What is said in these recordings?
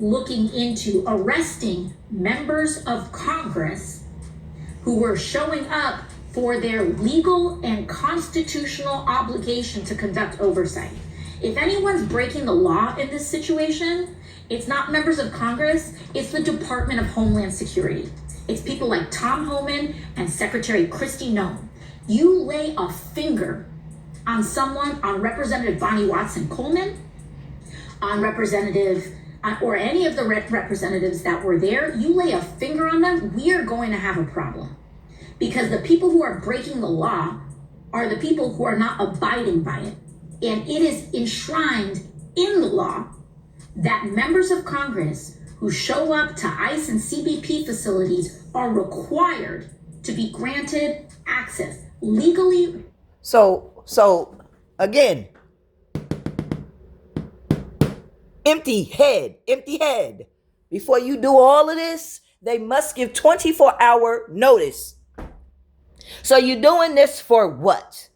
looking into arresting members of Congress who were showing up for their legal and constitutional obligation to conduct oversight. If anyone's breaking the law in this situation, it's not members of Congress, it's the Department of Homeland Security. It's people like Tom Homan and Secretary Kristi Noem. You lay a finger on someone, on Representative Bonnie Watson Coleman, on or any of the representatives that were there, you lay a finger on them, we are going to have a problem. Because the people who are breaking the law are the people who are not abiding by it. And it is enshrined in the law that members of Congress who show up to ICE and CBP facilities are required to be granted access legally. So again, empty head. Before you do all of this, they must give 24-hour notice. So you're doing this for what?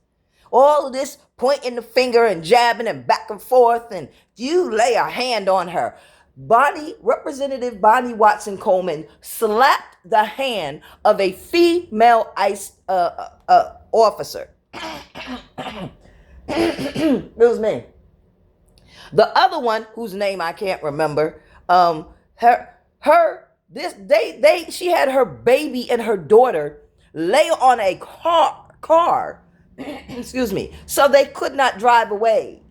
All of this pointing the finger and jabbing and back and forth, and you lay a hand on her. Representative Bonnie Watson Coleman slapped the hand of a female ICE officer. It was me. The other one, whose name I can't remember, she had her baby and her daughter lay on a car, excuse me, so they could not drive away.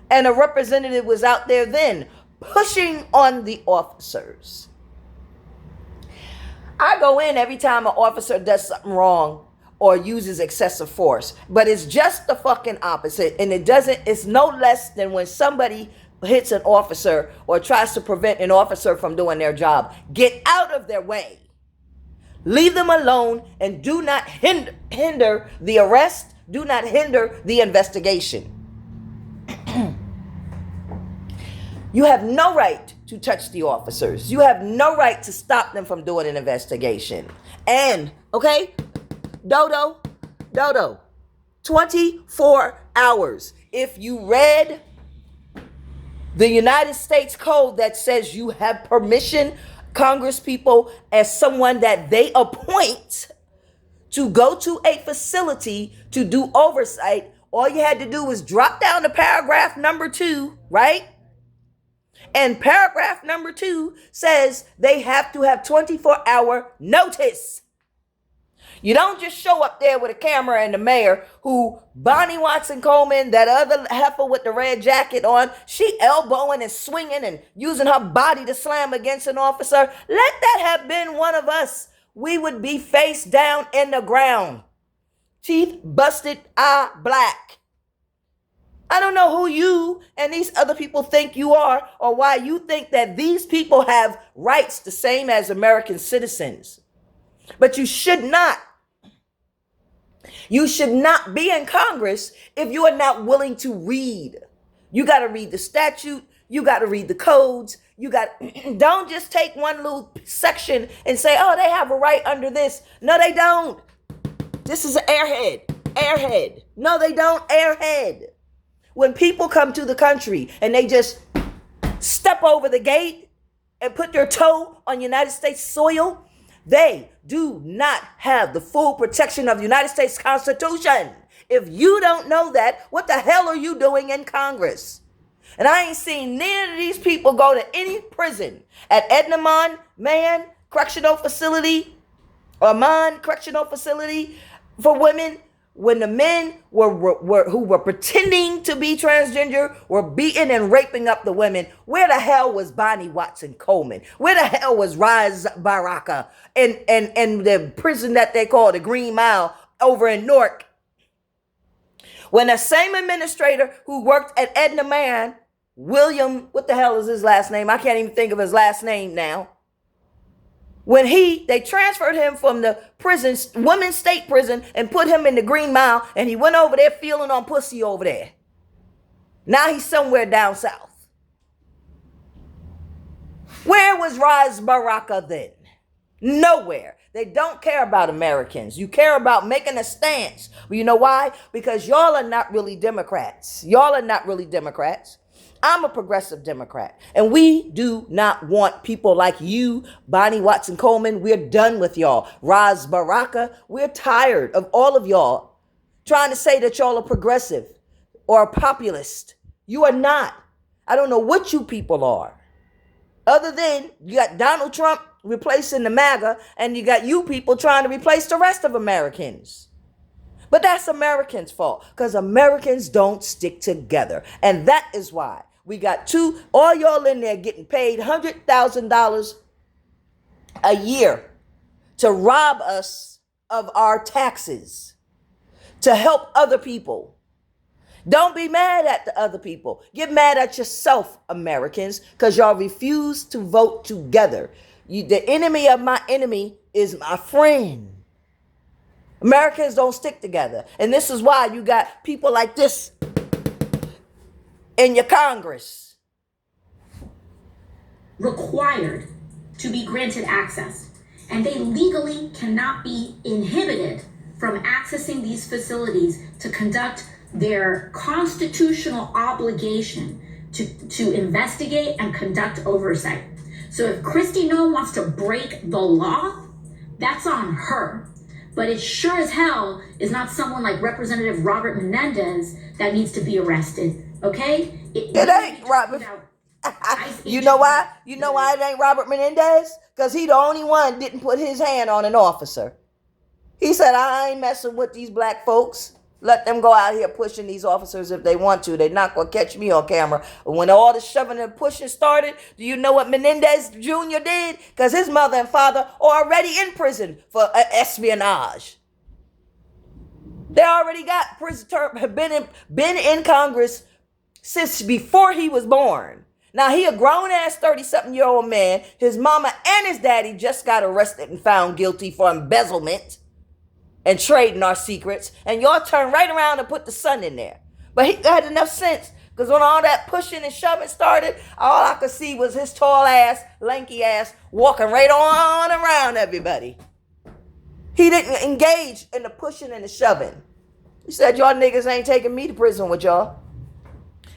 And a representative was out there then pushing on the officers. I go in every time an officer does something wrong or uses excessive force, but it's just the fucking opposite. And it's no less than when somebody hits an officer or tries to prevent an officer from doing their job. Get out of their way. Leave them alone and do not hinder the arrest. Do not hinder the investigation. You have no right to touch the officers. You have no right to stop them from doing an investigation. And, okay, Dodo, 24 hours. If you read the United States Code that says you have permission, Congress people, as someone that they appoint to go to a facility to do oversight, all you had to do was drop down to paragraph number 2, right? And paragraph number 2 says they have to have 24-hour notice. You don't just show up there with a camera and the mayor, who Bonnie Watson Coleman, that other heifer with the red jacket on, she elbowing and swinging and using her body to slam against an officer. Let that have been one of us. We would be face down in the ground. Teeth busted, eye black. I don't know who you and these other people think you are, or why you think that these people have rights the same as American citizens. But you should not. You should not be in Congress if you are not willing to read. You got to read the statute. You got to read the codes. Don't just take one little section and say, oh, they have a right under this. No, they don't. This is an airhead. No, they don't. Airhead. When people come to the country and they just step over the gate and put their toe on United States soil, they do not have the full protection of the United States Constitution. If you don't know that, what the hell are you doing in Congress? And I ain't seen neither of these people go to any prison at Edna Man Correctional Facility or Mon Correctional Facility for women, when the men who were pretending to be transgender were beating and raping up the women. Where the hell was Bonnie Watson Coleman? Where the hell was Raz Baraka and the prison that they call the Green Mile over in Newark? When the same administrator who worked at Edna Man, William, what the hell is his last name? I can't even think of his last name now. When they transferred him from the prison, women's state prison, and put him in the Green Mile, and he went over there feeling on pussy over there. Now he's somewhere down south. Where was Raz Baraka then? Nowhere. They don't care about Americans. You care about making a stance. Well, you know why? Because y'all are not really Democrats. I'm a progressive Democrat, and we do not want people like you, Bonnie Watson Coleman. We're done with y'all. Raz Baraka, we're tired of all of y'all trying to say that y'all are progressive or a populist. You are not. I don't know what you people are. Other than you got Donald Trump replacing the MAGA, and you got you people trying to replace the rest of Americans. But that's Americans' fault, because Americans don't stick together. And that is why we got all y'all in there getting paid $100,000 a year to rob us of our taxes, to help other people. Don't be mad at the other people. Get mad at yourself, Americans, because y'all refuse to vote together. The enemy of my enemy is my friend. Americans don't stick together. And this is why you got people like this in your Congress. Required to be granted access. And they legally cannot be inhibited from accessing these facilities to conduct their constitutional obligation to investigate and conduct oversight. So if Kristi Noem wants to break the law, that's on her. But it sure as hell is not someone like Representative Robert Menendez that needs to be arrested, okay? It ain't Robert. You know why? You know why it ain't Robert Menendez? Because he the only one didn't put his hand on an officer. He said, I ain't messing with these black folks. Let them go out here pushing these officers if they want to. They're not going to catch me on camera. When all the shoving and pushing started, do you know what Menendez Jr. did? Because his mother and father are already in prison for espionage. They already got prison term, been in Congress since before he was born. Now, he a grown-ass 30-something-year-old man. His mama and his daddy just got arrested and found guilty for embezzlement and trading our secrets, and y'all turn right around and put the son in there. But he had enough sense, because when all that pushing and shoving started, all I could see was his tall ass, lanky ass, walking right on around everybody. He didn't engage in the pushing and the shoving. He said, y'all niggas ain't taking me to prison with y'all.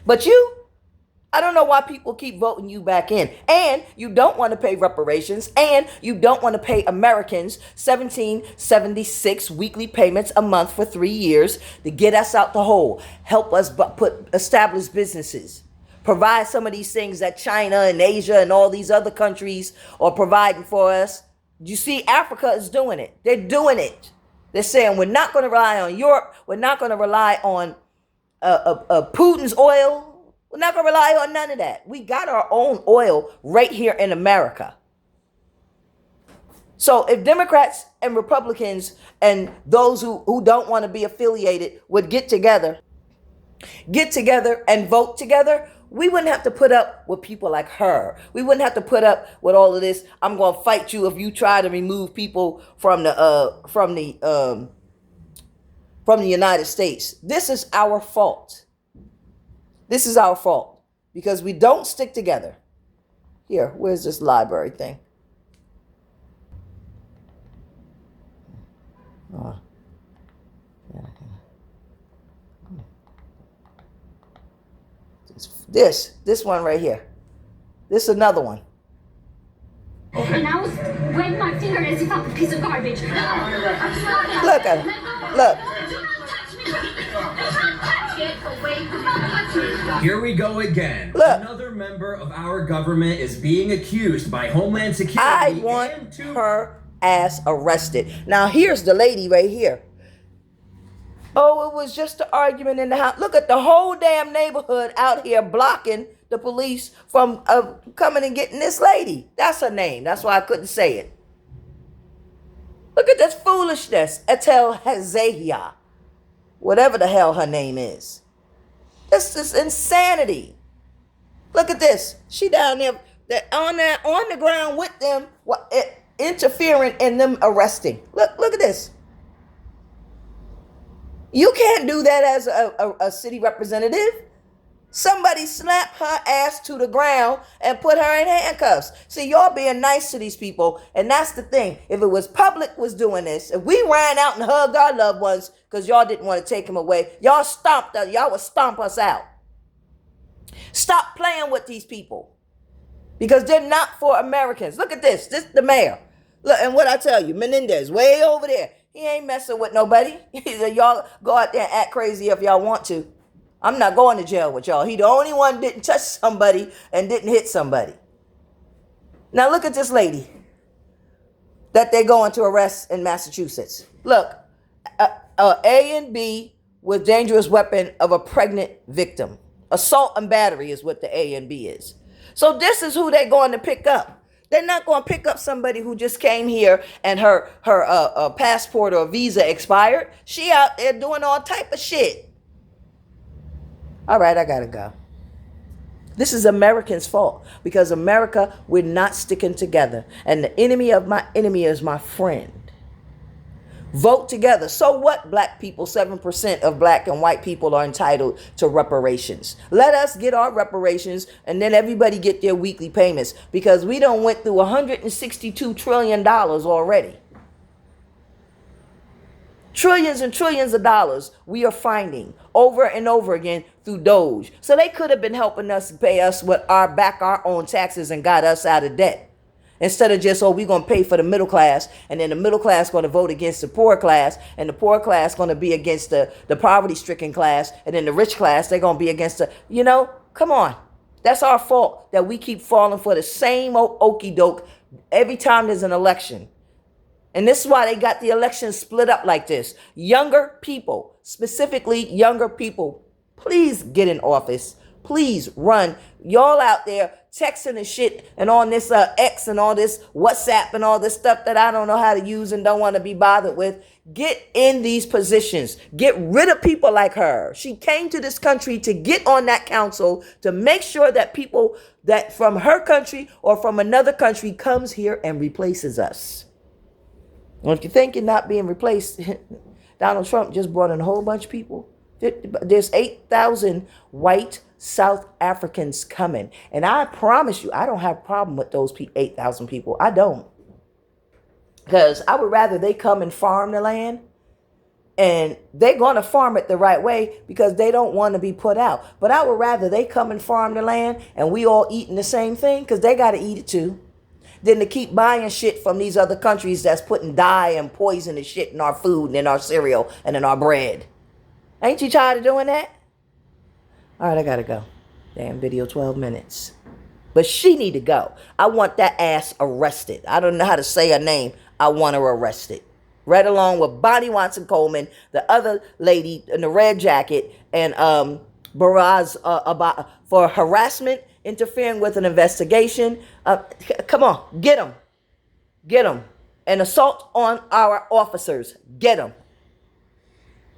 But you, I don't know why people keep voting you back in. And you don't want to pay reparations. And you don't want to pay Americans $17.76 weekly payments a month for 3 years to get us out the hole. Help us establish businesses. Provide some of these things that China and Asia and all these other countries are providing for us. You see, Africa is doing it. They're doing it. They're saying we're not going to rely on Europe. We're not going to rely on Putin's oil. We're not going to rely on none of that. We got our own oil right here in America. So if Democrats and Republicans and those who don't want to be affiliated would get together and vote together, we wouldn't have to put up with people like her. We wouldn't have to put up with all of this. I'm going to fight you if you try to remove people from the United States. This is our fault. This is our fault because we don't stick together. Here, where's this library thing? Oh. This one right here. This is another one. And I was waving my finger as if I'm a piece of garbage. Look at it. Look. Here we go again. Look. Another member of our government is being accused by Homeland Security. I want her ass arrested. Now here's the lady right here. Oh, it was just an argument in the house. Look at the whole damn neighborhood out here blocking the police from coming and getting this lady. That's her name. That's why I couldn't say it. Look at this foolishness. Etel Hazahia. Whatever the hell her name is. This is insanity. Look at this. She down there on the ground with them, interfering in them arresting. Look at this. You can't do that as a city representative. Somebody slap her ass to the ground and put her in handcuffs. See, y'all being nice to these people, and that's the thing. If it was public was doing this, if we ran out and hugged our loved ones because y'all didn't want to take them away, y'all would stomp us out. Stop playing with these people because they're not for Americans. Look at this. This is the mayor. Look, and what I tell you, Menendez, way over there. He ain't messing with nobody. He said, y'all go out there and act crazy if y'all want to. I'm not going to jail with y'all. He the only one didn't touch somebody and didn't hit somebody. Now look at this lady that they're going to arrest in Massachusetts. Look, A and B with dangerous weapon of a pregnant victim. Assault and battery is what the A and B is. So this is who they're going to pick up. They're not going to pick up somebody who just came here and her passport or visa expired. She out there doing all type of shit. All right, I got to go. This is Americans' fault because America, we're not sticking together. And the enemy of my enemy is my friend. Vote together. So what, black people? 7% of black and white people are entitled to reparations. Let us get our reparations and then everybody get their weekly payments because we done went through $162 trillion already. Trillions and trillions of dollars we are finding over and over again through Doge. So they could have been helping us pay us with our own taxes and got us out of debt. Instead of just, we're going to pay for the middle class, and then the middle class going to vote against the poor class, and the poor class going to be against the poverty-stricken class, and then the rich class, they're going to be against come on. That's our fault that we keep falling for the same old okie doke every time there's an election. And this is why they got the election split up like this. Younger people, specifically younger people, please get in office. Please run. Y'all out there texting and shit and on this X and all this WhatsApp and all this stuff that I don't know how to use and don't want to be bothered with. Get in these positions. Get rid of people like her. She came to this country to get on that council to make sure that people that from her country or from another country comes here and replaces us. Well, if you think you're not being replaced, Donald Trump just brought in a whole bunch of people. There's 8,000 white South Africans coming. And I promise you, I don't have a problem with those 8,000 people. I don't. Because I would rather they come and farm the land. And they're going to farm it the right way because they don't want to be put out. But I would rather they come and farm the land and we all eating the same thing because they got to eat it too. Than to keep buying shit from these other countries that's putting dye and poison and shit in our food and in our cereal and in our bread. Ain't you tired of doing that? All right, I gotta go. Damn video, 12 minutes. But she need to go. I want that ass arrested. I don't know how to say her name. I want her arrested. Right along with Bonnie Watson Coleman, the other lady in the red jacket, and Baraz for harassment, interfering with an investigation. Come on, get them. Get them. And assault on our officers. Get them.